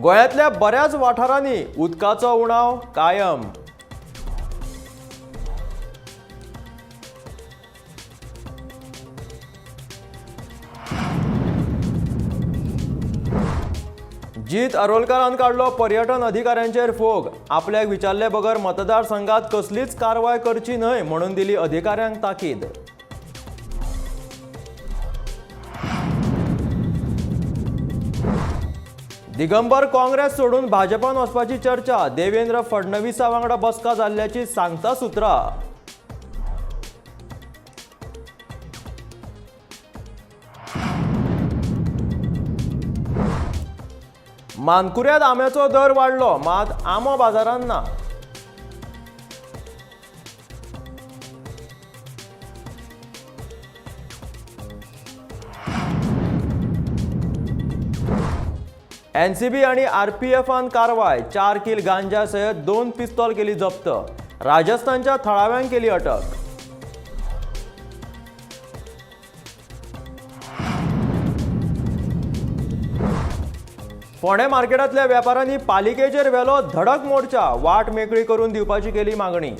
गोंयांतल्या बऱ्याच वाठारांनी उदकाचो उणाव कायम। जीत आरोलकारान काढलो पर्यटन अधिकाऱ्यांचेर फोग। आपल्याक विचारले बगर मतदारसंघात कसलीच कारवाय करची न्हय म्हणून दिली अधिकाऱ्यांक ताकीद। दिगंबर काँग्रेस सोडून भाजपान वचपाची चर्चा। देवेंद्र फडणवीसा वांगडा बसका जाल्ल्याची सांगता सुत्रां। मानकुऱ्यांत आंब्याचो दर वाडलो, मात आंबो बाजारांत ना। एनसीबी आणि आरपीएफान कारवाय। 4 किल गांजा सयत 2 पिस्तॉल केली जप्त। राजस्थानच्या थळाव्यांक केली अटक। फोंडे मार्केटांतल्या वेपाऱ्यांनी पालिकेचेर व्हेलो धडक मोर्चा। वाट मेकळी करून दिवपाची केली मागणी।